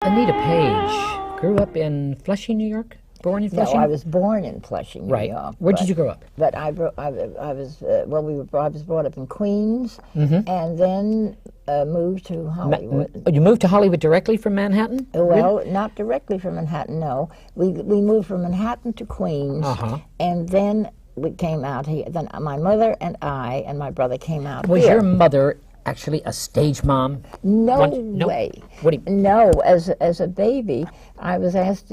Anita Page grew up in Flushing, New York? Born in Flushing? No, I was born in Flushing, New York. Where did you grow up? But I was brought up in Queens, and then moved to Hollywood. You moved to Hollywood directly from Manhattan? Well, not directly from Manhattan. No, we moved from Manhattan to Queens, and then we came out here. Then my mother and I and my brother came out here. Was your mother actually a stage mom? No way. What do you... No, as a baby, I was asked.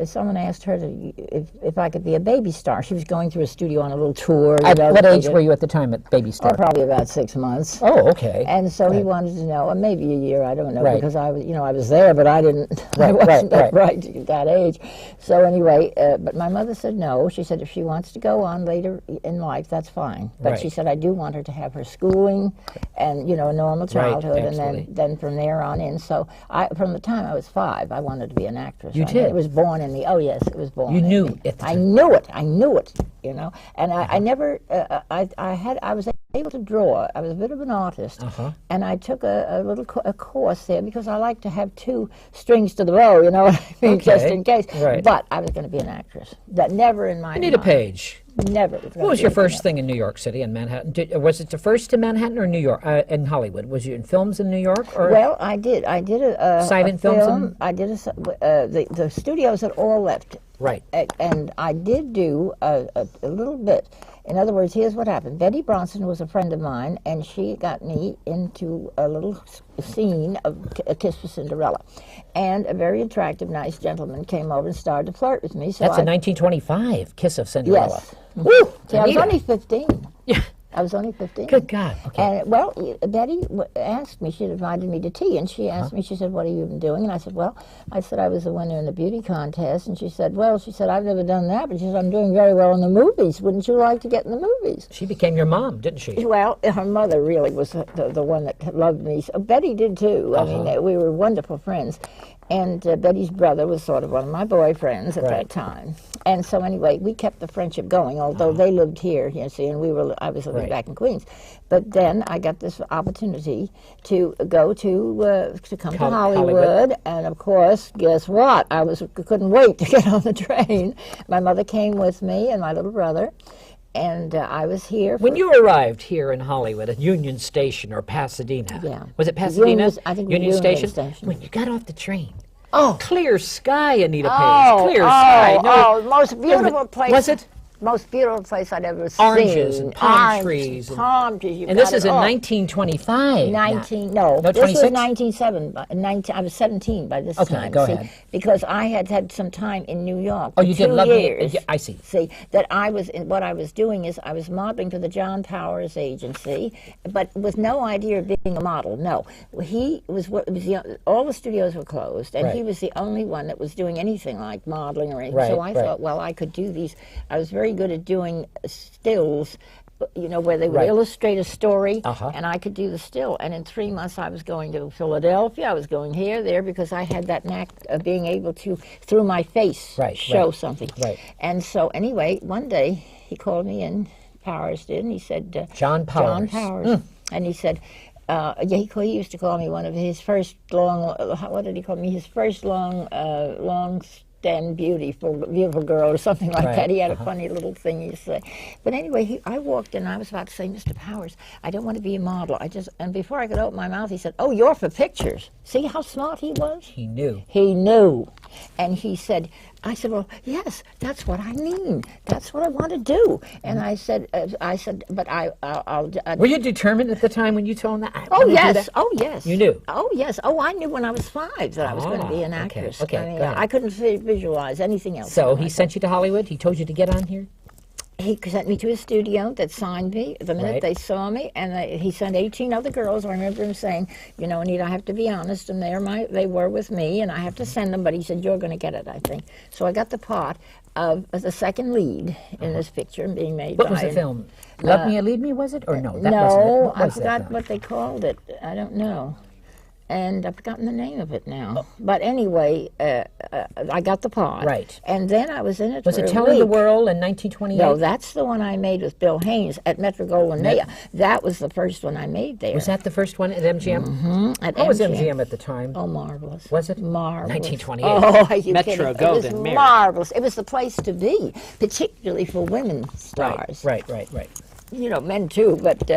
Someone asked her if I could be a baby star. She was going through a studio on a little tour. At what age were you at the time at baby star? Oh, probably about 6 months. Oh, okay. And so he wanted to know, maybe a year. I don't know, because I was, I was there, but I didn't. I wasn't right at that age. So anyway, but my mother said no. She said if she wants to go on later in life, that's fine. But she said I do want her to have her schooling and a normal childhood, and then from there on in. So from the time I was 5, I wanted to be an actress. You did? It was born in me. Oh yes, it was born. You knew it. I knew it. I knew it. And I never. I was able to draw. I was a bit of an artist, and I took a little course there because I like to have 2 strings to the bow. You know what I mean, just in case. Right. But I was going to be an actress. That never in my Anita Page. Never. What was your first thing in New York City and Manhattan? Was it the first in Manhattan or New York? In Hollywood? Was you in films in New York? Or? Well, I did. I did a silent film. I did the studios had all left. Right. And I did do a little bit. In other words, here's what happened. Betty Bronson was a friend of mine, and she got me into a little scene of A Kiss for Cinderella. And a very attractive, nice gentleman came over and started to flirt with me. So that's in 1925, Kiss of Cinderella. Yes. Woo! See, I was only 15. Yeah. I was only 15. Good God. Okay. And, well, Betty asked me, she invited me to tea, and she asked me, she said, what have you been doing? And I said, well, I was a winner in the beauty contest. And she said, I've never done that, but she said, I'm doing very well in the movies. Wouldn't you like to get in the movies? She became your mom, didn't she? Well, her mother really was the one that loved me. So Betty did, too. I mean, we were wonderful friends. And Betty's brother was sort of one of my boyfriends at that time. And so anyway, we kept the friendship going, although they lived here, you see, and I was living back in Queens. But then I got this opportunity to go to come to Hollywood, and of course, guess what? I couldn't wait to get on the train. My mother came with me and my little brother. And I was here. When you arrived here in Hollywood at Union Station or Pasadena, was it Pasadena? I think Union Station. Station. When you got off the train, clear sky, Anita Page, clear sky. Most beautiful place. Was it? Most beautiful place I'd ever seen. Oranges and palm trees. Palm trees. And this is in 1925. No, this 26? was 1907. I was 17 by this time. Okay, go ahead. Because I had some time in New York. Oh, you did? 2 years. I see. See, that what I was doing is I was modeling for the John Powers Agency, but with no idea of being a model. No, all the studios were closed, and he was the only one that was doing anything like modeling or anything. So I thought, well, I could do these. I was very good at doing stills, where they would illustrate a story, and I could do the still. And in 3 months, I was going to Philadelphia. I was going here, there, because I had that knack of being able to, through my face, show something. And so anyway, one day he called me in, Powers did, and he said, John Powers. John Powers. And he said, he used to call me one of his first long, what did he call me? His first long stem beautiful girl or something like that. He had a funny little thing he'd say. But anyway, I walked in and I was about to say, Mr. Powers, I don't want to be a model. And before I could open my mouth, he said, oh, you're for pictures. See how smart he was? He knew. He knew. And he said, I said, well, yes, that's what I mean. That's what I want to do. And I said, but I'll Were you determined at the time when you told him that? Oh, yes. Oh, yes. You knew? Oh, yes. Oh, I knew when I was 5 that I was going to be an actress. Okay, I mean, I couldn't visualize anything else. So he sent you to Hollywood? He told you to get on here? He sent me to his studio that signed me the minute they saw me, and he sent 18 other girls. I remember him saying, Anita, I have to be honest, and they were with me, and I have to send them, but he said, you're going to get it, I think. So I got the part of the second lead in this picture being made by... What was the film? Love Me or Leave Me, was it? Or no, that no, wasn't it. I forgot what they called it. I don't know. And I've forgotten the name of it now. But anyway, I got the part. Right. And then I was in it Was for it a Telling the week. World in 1928? No, that's the one I made with Bill Haynes at Metro-Goldwyn-Mayer. That was the first one I made there. Was that the first one at MGM? Mm-hmm. At How was MGM. MGM at the time? Oh, marvelous. Was it? Marvelous. 1928. Oh, are you Metro kidding? It Goldwyn was Mayer. marvelous. It was the place to be, particularly for women stars. Right. You know, men too, but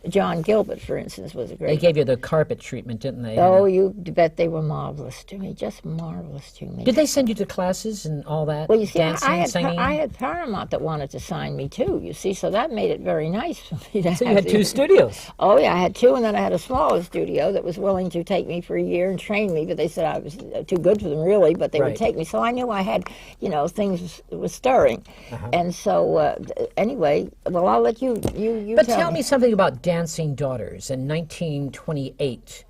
John Gilbert, for instance, was a They great. gave you the carpet treatment, didn't they? Oh, you bet they were marvelous to me, just marvelous to me. Did they send you to classes and all that? Well, you see, dancing, singing? I had Paramount that wanted to sign me too, you see, so that made it very nice for me to So you have had two the- studios. Oh, yeah, I had two, and then I had a smaller studio that was willing to take me for a year and train me, but they said I was too good for them, really, but they Right. would take me. So I knew I had, you know, things were stirring. Uh-huh. And so, anyway, well, I'll let you But tell tell me something about Dancing Daughters in 1928.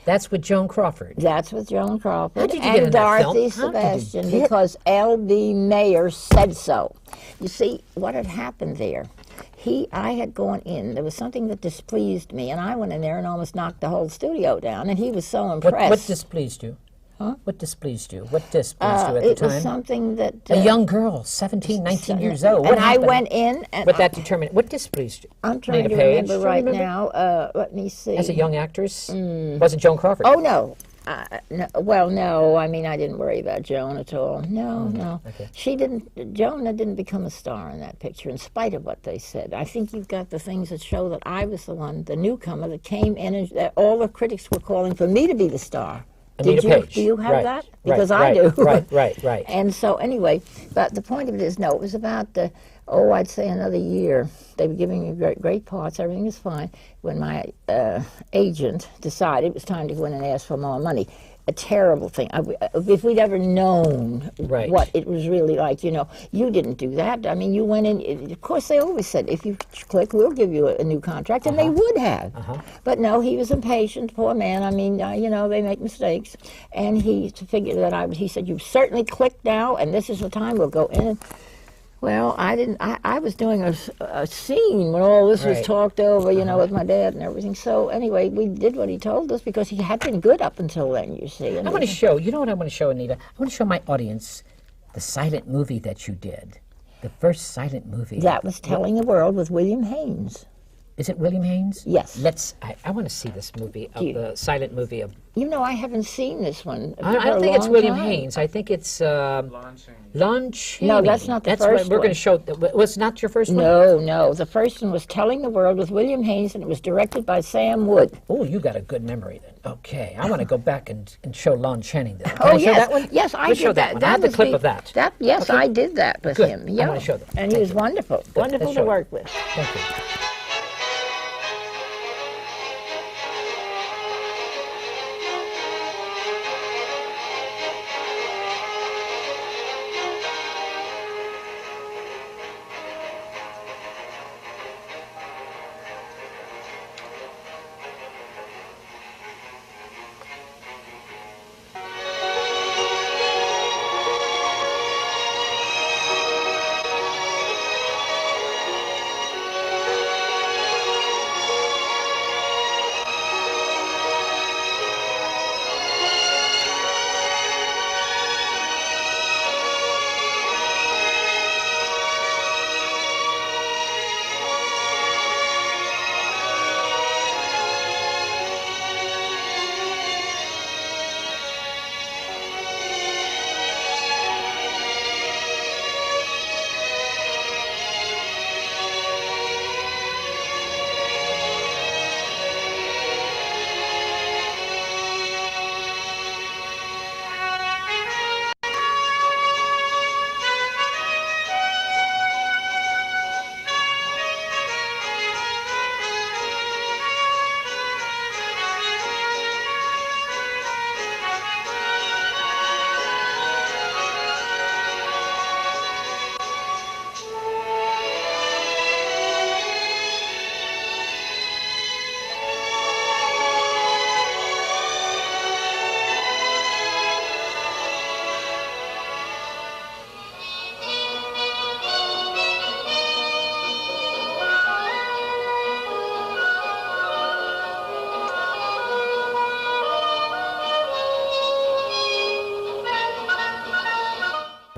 That's with Joan Crawford. That's with Joan Crawford How did you and get in that film? Dorothy How did you Sebastian get- because L.B. Mayer said so. You see, what had happened there, I had gone in, there was something that displeased me, and I went in there and almost knocked the whole studio down, and he was so impressed. What displeased you? Huh? What displeased you? What displeased you at the it was time? something that... A young girl, 17, 19 years old. What and I happened? went in, and With that determined, what displeased you? I'm trying Anita to Page, remember do you right remember? now. Let me see. As a young actress? Was it Joan Crawford? Oh, no. No. Well, no. I mean, I didn't worry about Joan at all. No, no. okay. She didn't. Jonah didn't become a star in that picture, in spite of what they said. I think you've got the things that show that I was the one, the newcomer, that came in, and that all the critics were calling for me to be the star. Anita Did you? Page. Do you have Right, that? right, Because right, I do. right. And so anyway, but the point of it is, no, it was about the, I'd say another year. They were giving me great parts. Everything was fine. When my agent decided it was time to go in and ask for more money. A terrible thing. If we'd ever known Right. what it was really like, you know, you didn't do that. I mean, you went in. Of course, they always said, if you click, we'll give you a new contract, and they would have. But no, he was impatient, poor man. I mean, you know, they make mistakes, and he figured that he said, you've certainly clicked now, and this is the time we'll go in. Well, I didn't. I was doing a scene when all this was Right. talked over, you know, with my dad and everything. So anyway, we did what he told us because he had been good up until then, you see. And I want to show, you know what I want to show, Anita? I want to show my audience the silent movie that you did. The first silent movie. that was Telling the World with William Haynes. Is it William Haynes? Yes. I want to see this movie, you- the silent movie of... You know, I haven't seen this one. I for a don't think it's long William time. Haynes. I think it's Lon Chaney. No, that's not the That's first what we're going one. to show. Was not your first one? No. The first one was Telling the World with William Haynes, and it was directed by Sam Wood. Oh, you got a good memory then. Okay, I want to go back and show Lon Chaney then. Can Oh, I show yes. that one? Yes, I Let's did show that one. I have the was clip of that. Yes, Okay. I did that with Good. him. I Yeah. wanna show them. And Thank he was you. wonderful. Wonderful Let's to show work with. Thank you.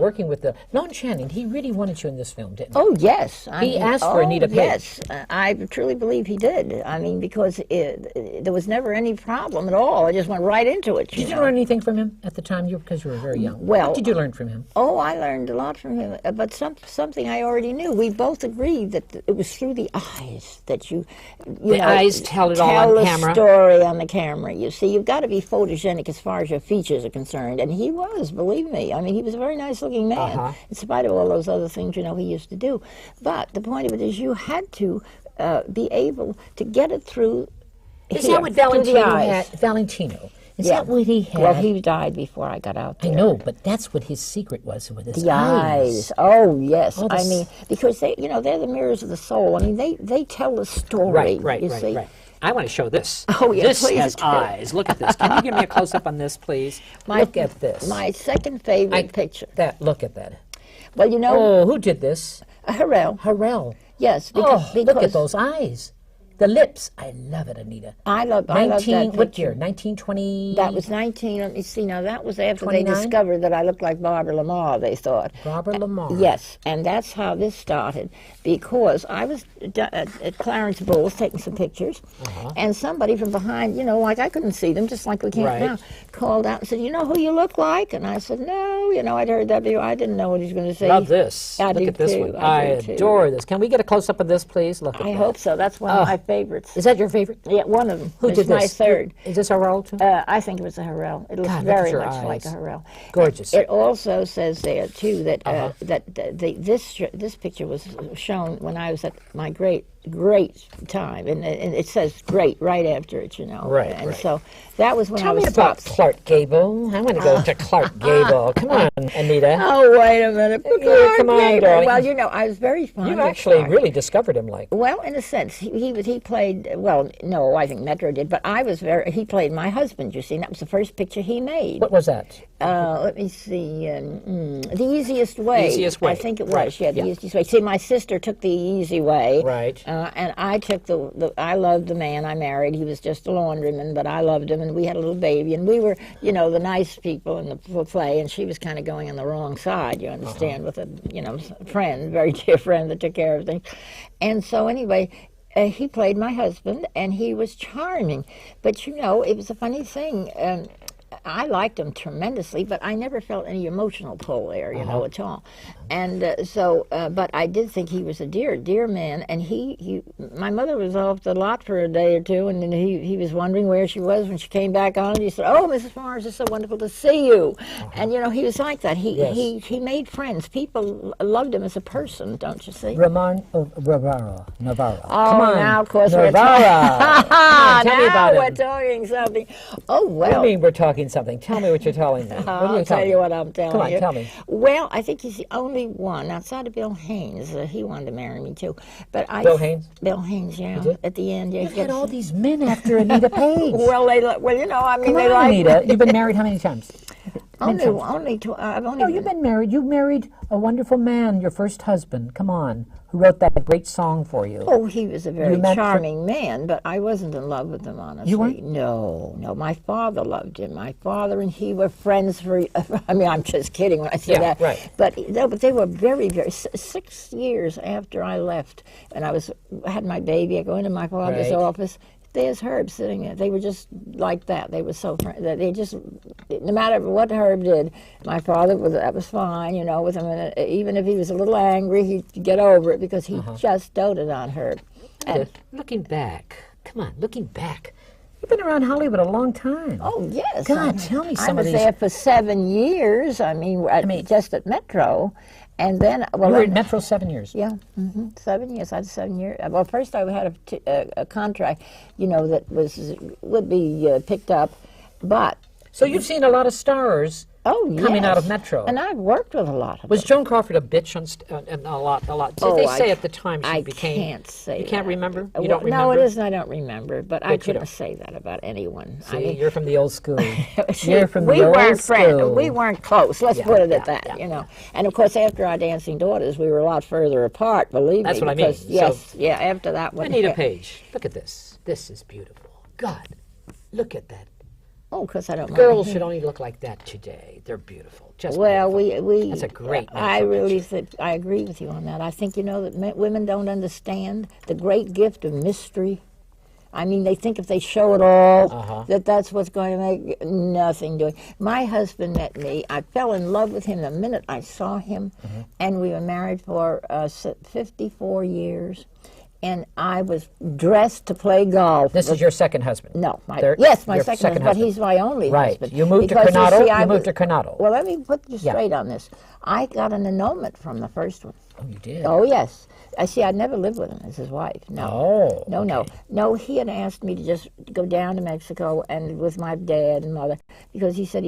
working with the Lon Channing. He really wanted you in this film, didn't he? Oh, yes. He asked for Anita Page. Yes, I truly believe he did. I mean, because there was never any problem at all. I just went right into it. Did you learn anything from him at the time? Because you were very young. Well, what did you learn from him? Oh, I learned a lot from him, but something I already knew. We both agreed that it was through the eyes that you the know, eyes tell it all on camera. Tell the story on the camera. You see, you've got to be photogenic as far as your features are concerned, and he was, believe me. I mean, he was a very nice-looking man, in spite of all those other things, you know, he used to do. But the point of it is you had to be able to get it through. Is that what Valentino had? Valentino. Is that what he had? Well, he died before I got out there. I know, but that's what his secret was, with his eyes. Oh, yes. I mean, because they, you know, they're the mirrors of the soul. I mean, they tell the story. Right. I want to show this. Oh, yes, this has eyes. Look at this. Can you give me a close-up on this, please? Look at this. My second favorite picture. Look at that. Well, you know. Oh, who did this? Harrell. Harrell. Yes. Because look at those eyes. The lips. I love it, Anita. I love that picture. What year? 1920? That was 19. Let me see. Now, that was after 29? they discovered that I looked like Barbara Lamar, they thought. Barbara Lamar. Yes. And that's how this started. Because I was at Clarence Bull's taking some pictures. And somebody from behind, you know, like I couldn't see them, just like we can't now, called out and said, "You know who you look like?" And I said, "No." You know, I'd heard that before. I didn't know what he was going to say. Love this. Look at this one. I adore this. Can we get a close-up of this, please? Look at that. I hope so. That's one of my favorites. Is that your favorite? Yeah, one of them. Who did this? My third. Is this Harrell too? I think it was a Harrell. It looks very much like a Harrell. Gorgeous. It also says there too that this picture was shown when I was at my great time, and it says great right after it, you know. Right. And so that was when Tell I was me about Clark Gable. I want to go to Clark Gable. Come on, Anita. Oh, wait a minute. Come on, darling. Well, you know, I was very fond of You actually Clark. really discovered him, like. Well, in a sense, he played. Well, no, I think Metro did, but he played my husband. You see, and that was the first picture he made. What was that? Let me see. The Easiest Way. The Easiest Way. I think it was. Yeah, the Easiest Way. See, my sister took the easy way. Right. And I took I loved the man I married. He was just a laundryman, but I loved him, and we had a little baby, and we were, you know, the nice people in the play, and she was kind of going on the wrong side, you understand, with a, you know, friend, very dear friend that took care of things. And so anyway, he played my husband, and he was charming. But, you know, it was a funny thing. I liked him tremendously, but I never felt any emotional pull there, you know, at all. And but I did think he was a dear man. And my mother was off the lot for a day or two, and then he was wondering where she was when she came back on. And he said, "Oh, Mrs. Mars, it's so wonderful to see you." And, you know, he was like that. He made friends. People loved him as a person, don't you see? Navarro. Oh, come on, now, of course, Navarro. Tell me about we're him. talking something. Oh, well. What do you mean we're talking something? Tell me what you're telling me. I'll tell you what I'm telling you. Come on, tell me. Well, I think he's the only one outside of Bill Haynes. He wanted to marry me too, but Bill Haynes. Bill Haynes, yeah. At the end, yeah. You've had all these men after Anita Page. Well, you know, I mean, Come they on, like Anita. You've been married how many times? only two. No, you've been married. You married a wonderful man, your first husband. Come on, who wrote that great song for you? Oh, he was a very charming man, but I wasn't in love with him, honestly. You weren't? No. My father loved him. My father and he were friends for. I mean, I'm just kidding when I say that. Right. But they were very, very. 6 years after I left, and I had my baby, I go into my father's office. There's Herb sitting there. They were just like that. They were so they just, no matter what Herb did, my father that was fine, you know, with him. And even if he was a little angry, he'd get over it because he just doted on Herb. And looking back, come on, looking back. You've been around Hollywood a long time. Oh yes. God, tell me some of these. I was there for 7 years. I mean, just at Metro. And then, well, you were at Metro 7 years. Yeah, 7 years. I had 7 years. Well, first I had a contract, you know, that would be picked up, but. So you've seen a lot of stars. Coming out of Metro. And I've worked with a lot of them. Was Joan Crawford a bitch on a lot? Did they say at the time she became? I can't say. You can't that. remember? You don't remember? No, it isn't. I don't remember. But I couldn't say that about anyone. See, you're from the old school. You're from the old school. We weren't close. Let's put it at that. You know. And of course, after our Dancing Daughters, we were a lot further apart. Believe me. That's what I mean. Yes. Yeah. After that one. Anita Page. Look at this. This is beautiful. God, look at that. Oh, because I don't mind. Girls should only look like that today. They're beautiful. Just Well, beautiful. That's a great I really think, I agree with you on that. I think, you know, that women don't understand the great gift of mystery. I mean, they think if they show it all, that's what's going to make nothing doing. My husband met me. I fell in love with him the minute I saw him, and we were married for 54 years. And I was dressed to play golf. This is your second husband? No. Yes, my second husband, but he's my only husband. You moved to Coronado? You moved to Coronado. Well, let me put you straight on this. I got an annulment from the first one. Oh, you did? Oh, yes. I see. I'd never lived with him as his wife. No. Oh. No. He had asked me to just go down to Mexico and with my dad and mother because he said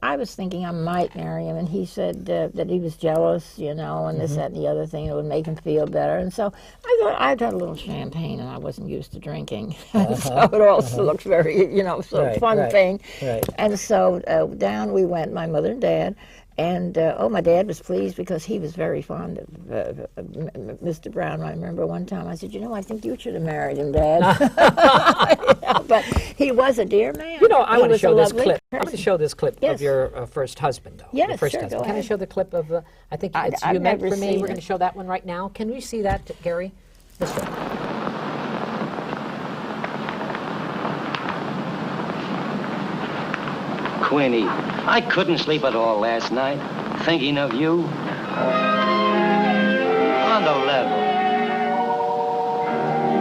I was thinking I might marry him, and he said that he was jealous, you know, and this, that, and the other thing that would make him feel better. And so I thought I'd had a little champagne, and I wasn't used to drinking, so it also looks very, you know, fun thing. Right. And so down we went, my mother and dad. And, my dad was pleased because he was very fond of Mr. Brown. I remember one time I said, you know, I think you should have married him, Dad. But he was a dear man. You know, I want to show this clip. I want to show this clip Yes. of your first husband, though. Yes, your first sure, husband. go Can I ahead. show the clip of, I think it's I've You Meant never For Me. seen We're it. going to show that one right now. Can we see that, Gary? Let's show it. Queenie, I couldn't sleep at all last night, thinking of you. On the level.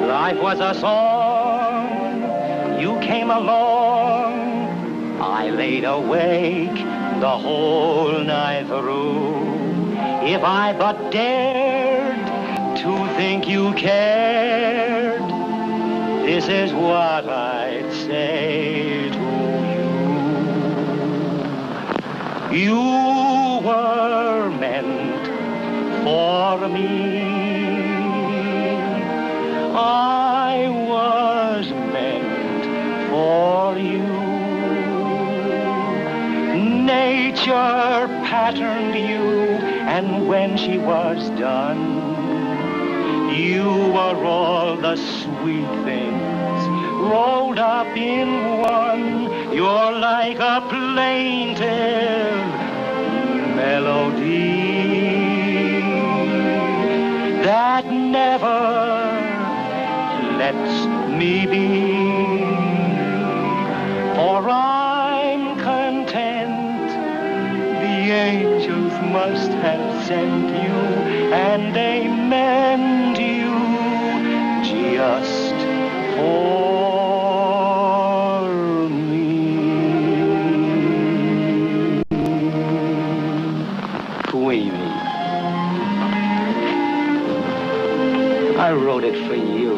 Life was a song, you came along. I laid awake the whole night through. If I but dared to think you cared, this is what I'd say to you. You were meant for me. I was meant for you. Nature patterned you, and when she was done, you were all the sweet things rolled up in one. You're like a plaintive melody that never lets me be. For I'm content, the angels must have sent you, and they meant you just for Queenie, I wrote it for you.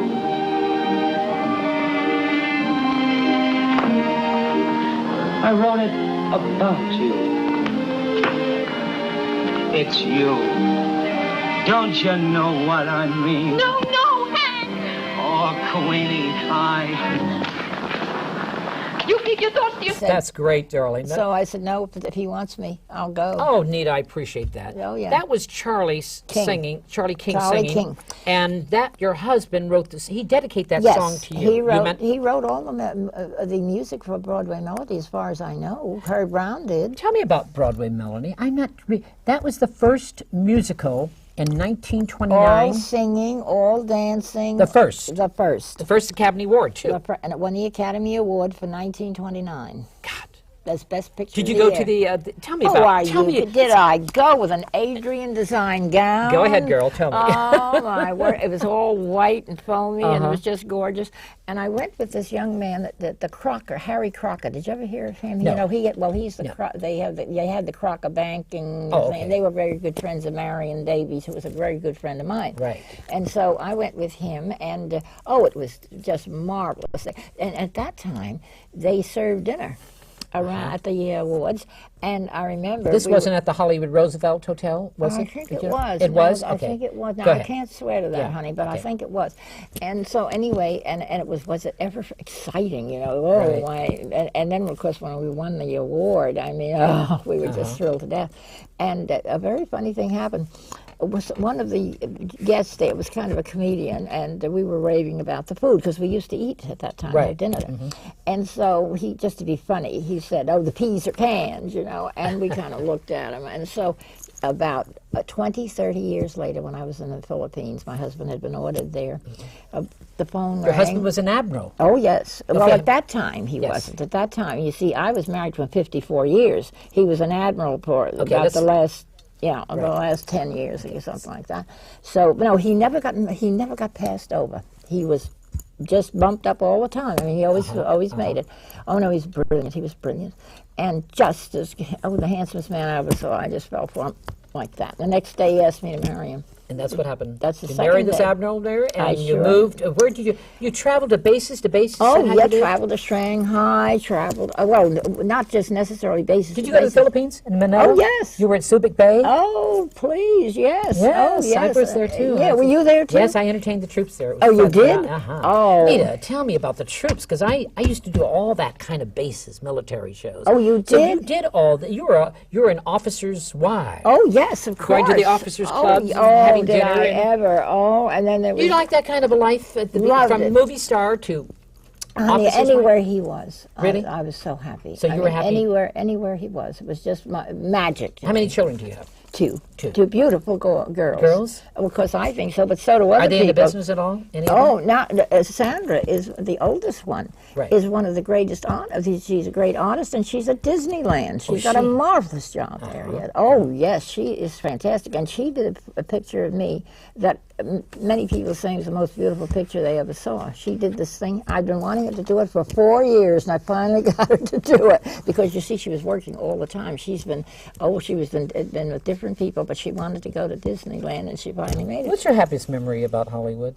I wrote it about you. It's you. Don't you know what I mean? No, Hank! Oh, Queenie, You keep your thoughts to yourself. That's great, darling. So I said, no, if he wants me, I'll go. Oh, Nita, I appreciate that. Oh, yeah. That was Charlie singing, Charlie King singing. King. And that your husband wrote this. He dedicated that Yes, song to you. he wrote all the music for Broadway Melody, as far as I know. Harry Brown did. Tell me about Broadway Melody. That was the first musical in 1929. All singing, all dancing. The first. The first. The first Academy Award, too. And it won the Academy Award for 1929. God. That's Best Picture. Did you of go the to year. the, tell me about, Did I go with an Adrian design gown? Go ahead, girl, tell me. Oh, my word. It was all white and foamy, and it was just gorgeous. And I went with this young man, the Crocker, Harry Crocker. Did you ever hear of him? No. You know, he's the, they had the Crocker banking Oh, thing. okay. They were very good friends of Marion Davies, who was a very good friend of mine. Right. And so I went with him, and it was just marvelous. And at that time, they served dinner around at the awards, and I remember This wasn't at the Hollywood Roosevelt Hotel, was it? I think it was. It was? I Okay. think it was. Now, Go I ahead. can't swear to that, Yeah, honey, but I okay. think it was. And so anyway, and it was it ever exciting, you know? Oh, Right. and then, of course, when we won the award, I mean, we were just thrilled to death. And a very funny thing happened. Was one of the guests there was kind of a comedian, and we were raving about the food because we used to eat at that time, Right. at dinner. And so he, just to be funny, he said, "Oh, the peas are canned," you know. And we kind of looked at him. And so, about 20, 30 years later, when I was in the Philippines, my husband had been ordered there. The phone rang. Your husband was an admiral. Oh, yes. Well, Okay. at that time, he Yes. wasn't. At that time, you see, I was married for 54 years. He was an admiral for about that's- the last, the last 10 years or something like that. So, no, he never got passed over. He was just bumped up all the time. I mean, he always made it. Oh, no, he's brilliant. He was brilliant. And just as, the handsomest man I ever saw, I just fell for him like that. The next day, he asked me to marry him. And that's what happened. That's the you second married this day. admiral there, and I you sure- moved. Where did you traveled to bases? Oh, How'd yeah, you do it? traveled to Shanghai, not just necessarily bases. Did you go to the Philippines in Manila? Oh, yes. You were at Subic Bay. Oh, please, yes. Yes, oh, yes. I was there too. Yeah, were you there too? Yes, I entertained the troops there. It was Oh, you fun. did? Uh-huh. Oh. Nita, tell me about the troops, because I used to do all that kind of bases, military shows. Oh, you So did? you did all that. You were an officer's wife. Oh, yes, of course. Going to the officers' clubs and oh, having did dinner I and- ever? Oh, and then there was... You like that kind of a life at the Loved from it. movie star to Honey, officers' anywhere wife? he was. Really? I was so happy. So you were happy? Anywhere he was. It was just magic. How many children do you have? Two. Two. Two beautiful girls. Girls? Of course, I think so, but so do other Are they in the people. business at all? Any of Oh, them? now Sandra is the oldest one. Right. Is one of the greatest artists. She's a great artist, and she's at Disneyland. She's got a she? marvelous job there. Yet. Oh, yes, she is fantastic, and she did a picture of me that many people say is the most beautiful picture they ever saw. She did this thing. I've been wanting her to do it for 4 years, and I finally got her to do it because you see, she was working all the time. She's been been with different people, but she wanted to go to Disneyland, and she finally made it. What's your happiest memory about Hollywood?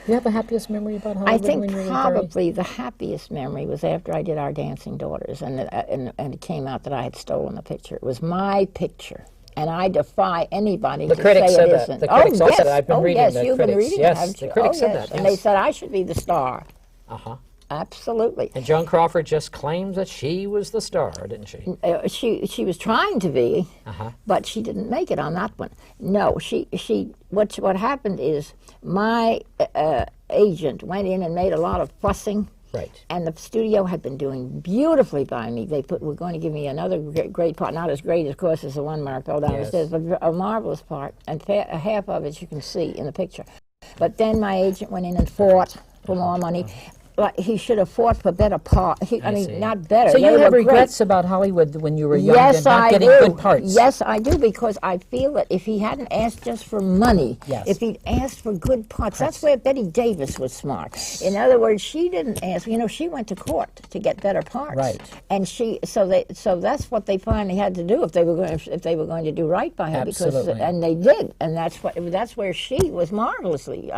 Do you have the happiest memory about Hollywood? I think when you were probably the happiest memory was after I did Our Dancing Daughters, and it came out that I had stolen the picture. It was my picture, and I defy anybody The to critics say said it that. isn't. The critics all yes. said that. I've been reading yes, the you've critics. been reading Yes, it, haven't the you? critics said yes. that, And yes. they said I should be the star. Uh-huh. Absolutely. And Joan Crawford just claims that she was the star, didn't she? She was trying to be, Uh-huh. but she didn't make it on that one. No, what happened is my agent went in and made a lot of fussing. Right. And the studio had been doing beautifully by me. They were going to give me another great part, not as great, of course, as the one Mark fell downstairs, but a marvelous part, and half of it you can see in the picture. But then my agent went in and fought for more money. Like he should have fought for better part. I mean, see. not better. So They you have were great. regrets about Hollywood when you were young Yes, and not I getting do. good parts? Yes, I do, because I feel that if he hadn't asked just for money, Yes. if he'd asked for good parts, that's where Betty Davis was smart. In other words, she didn't ask. You know, she went to court to get better parts. Right. And so that's what they finally had to do if they were going to do right by her. Absolutely. And they did, and that's where she was marvelously,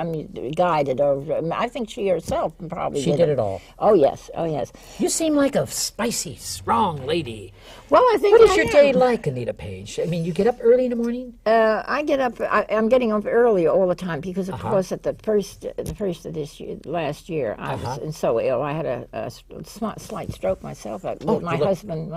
guided. Or I think she herself probably She did it all. Oh yes, oh yes. You seem like a spicy, strong lady. Well, I think What is I your am. day like, Anita Page? I mean, you get up early in the morning? I get up. I'm getting up early all the time because, of Uh-huh. course, at the first of this year, last year, I was so ill. I had a slight stroke myself. When my husband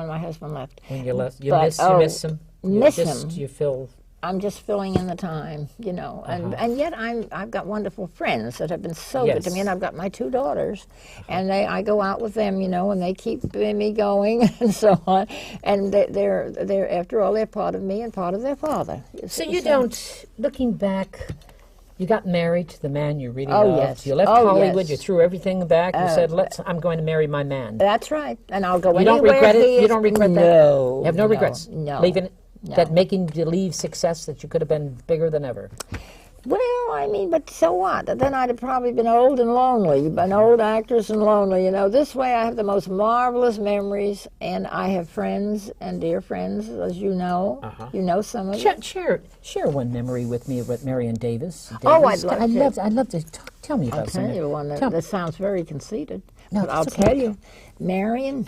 left. When you left, you But, miss him. miss you him. You feel. I'm just filling in the time, you know, and yet I've got wonderful friends that have been so good to me, and I've got my two daughters, and I go out with them, you know, and they keep me going and so on, and they're after all, they're part of me and part of their father. So you don't, looking back, you got married to the man you really Oh, loved. yes. You left Oh, Hollywood. yes. You threw everything back. You said, I'm going to marry my man. That's right, and I'll go You anywhere. don't regret he it? You is. don't regret that? No. You have no regrets? No. Leaving it? No. That making you leave success that you could have been bigger than ever? Well, I mean, but so what? Then I'd have probably been old and lonely, an old actress and lonely, you know. This way I have the most marvelous memories, and I have friends and dear friends, as you know. You know some of them. Share one memory with me with Marion Davis. Oh, I'd love to. I'd love to tell me about I'll tell something. you one Tell that sounds very conceited. No, but I'll that's okay. tell you, Marion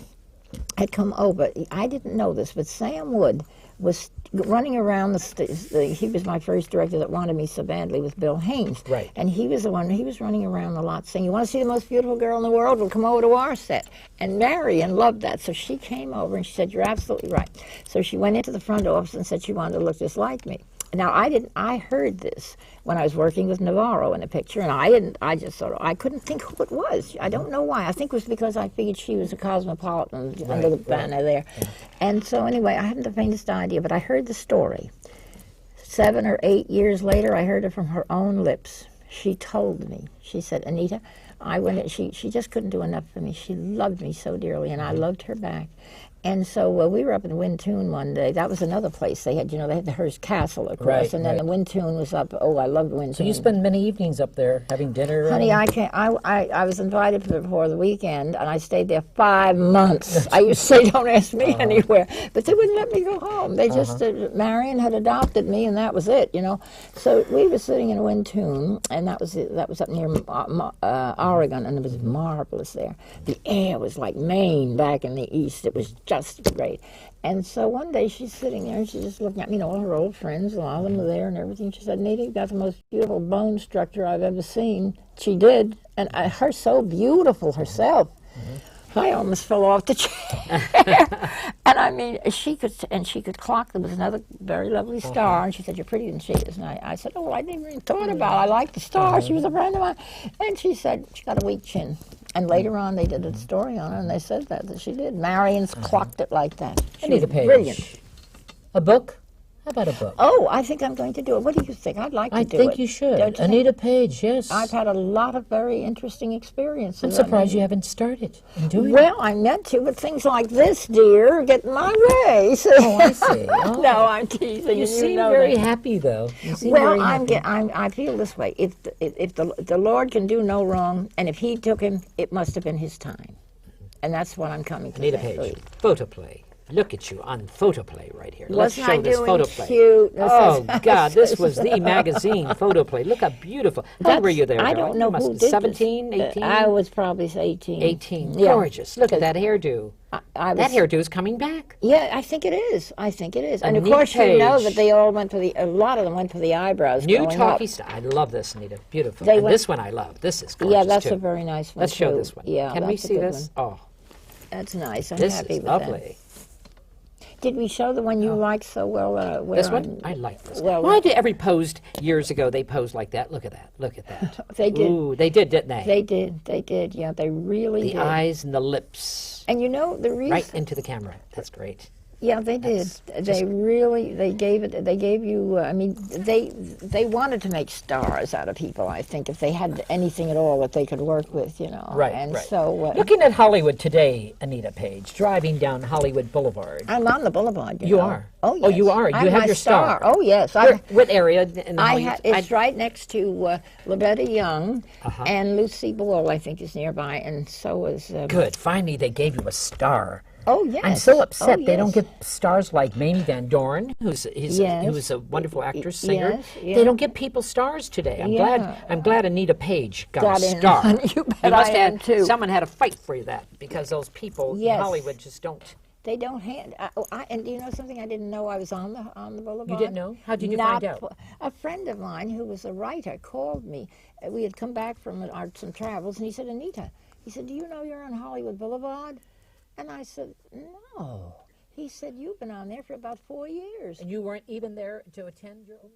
had come over. I didn't know this, but Sam Wood was running around he was my first director that wanted me so badly with Bill Haynes. Right. And he was the one, he was running around a lot saying, you want to see the most beautiful girl in the world? Well, come over to our set. And Marion loved that. So she came over and she said, you're absolutely right. So she went into the front office and said she wanted to look just like me. Now, I heard this when I was working with Navarro in a picture, and I just sort of, I couldn't think who it was. I don't know why. I think it was because I figured she was a cosmopolitan under the banner there. Yeah. And so anyway, I hadn't the faintest idea, but I heard the story. 7 or 8 years later, I heard it from her own lips. She told me, she said, Anita, she just couldn't do enough for me. She loved me so dearly, and I loved her back. And so we were up in Wintoon one day. That was another place they had. You know, they had the Hearst Castle, of course, right, and then the Wintoon was up. Oh, I loved Wintoon. So you spend many evenings up there having dinner. Honey, I was invited for the weekend, and I stayed there 5 months. I used to say, don't ask me anywhere, but they wouldn't let me go home. They just Marion had adopted me, and that was it. You know, so we were sitting in Wintoon, and that was up near Oregon, and it was marvelous there. The air was like Maine back in the east. It was just great. And so one day she's sitting there and she's just looking at me, you know, all her old friends, a lot of them were there and everything. She said, Nita, you've got the most beautiful bone structure I've ever seen. She did. And her so beautiful herself. I almost fell off the chair. And I mean, she could clock. There was another very lovely star, and she said, you're prettier than she is. And I said, oh, I didn't even thought about it. I like the star. She was a friend of mine. And she said, she got a weak chin. And later on, they did a story on her, and they said that she did. Marion's clocked it like that. She was Anita Page. Brilliant. A book? How about a book? Oh, I think I'm going to do it. What do you think? I'd like to do it. I think you should. Anita Page, yes. I've had a lot of very interesting experiences. I'm surprised you haven't started doing it. Well, I meant to, but things like this, dear, get in my way. So oh, I see. Oh. No, I'm teasing. You seem very happy, though. You seem very happy. I feel this way. If the Lord can do no wrong, and if He took him, it must have been His time. And that's what I'm coming to. Anita Page, photoplay. Look at you on photoplay right here. Let's Wasn't show I this doing photoplay. Cute? Oh God, this was the magazine photoplay. Look how beautiful. How old were you there? I don't know who did 17, 18? I was probably 18. 18. Yeah. Gorgeous. Look at that hairdo. That hairdo is coming back. Yeah, I think it is. I think it is. And of Anita course, Page. you know that they all went for a lot of them went for the eyebrows. New going talkie up. style. I love this, Anita. Beautiful. They And went- this one I love. This is gorgeous. Yeah, that's too. a very nice one. Let's show too. this one. Yeah, Can we that's a see good this? one. Oh, That's nice. I'm this happy is with lovely. that. Did we show the one you liked so well? This one? I like this. Well, Why did every posed years ago, they posed like that? Look at that. Look at that. They did. Ooh, they did, didn't they? They did. They did. Yeah, they really The did. eyes and the lips. And you know the reason. Right into the camera. That's great. Yeah, they did. They gave you. I mean, they wanted to make stars out of people. I think if they had anything at all that they could work with, you know. Right. And right. so. Looking at Hollywood today, Anita Page, driving down Hollywood Boulevard. I'm on the boulevard. You know. are. Oh, yes. Oh, you are. I'm You have my your star. Oh, yes. What area in Hollywood? It's right next to Loretta Young, and Lucy Ball, I think, is nearby, and so is. Good. Finally, they gave you a star. Oh, yes. I'm so upset Oh, they don't yes. get stars like Mamie Van Doren, who's a wonderful actress, singer. Yes, yeah. They don't get people stars today. I'm glad Anita Page got a in. star. You bet I am, too. Someone had to fight for you that because those people in Yes. Hollywood just don't. They don't hand. And do you know something? I didn't know I was on the boulevard. You didn't know? How did you find out? A friend of mine who was a writer called me. We had come back from some travels, and he said, Anita, he said, do you know you're on Hollywood Boulevard? And I said, no. He said, you've been on there for about 4 years. And you weren't even there to attend your own?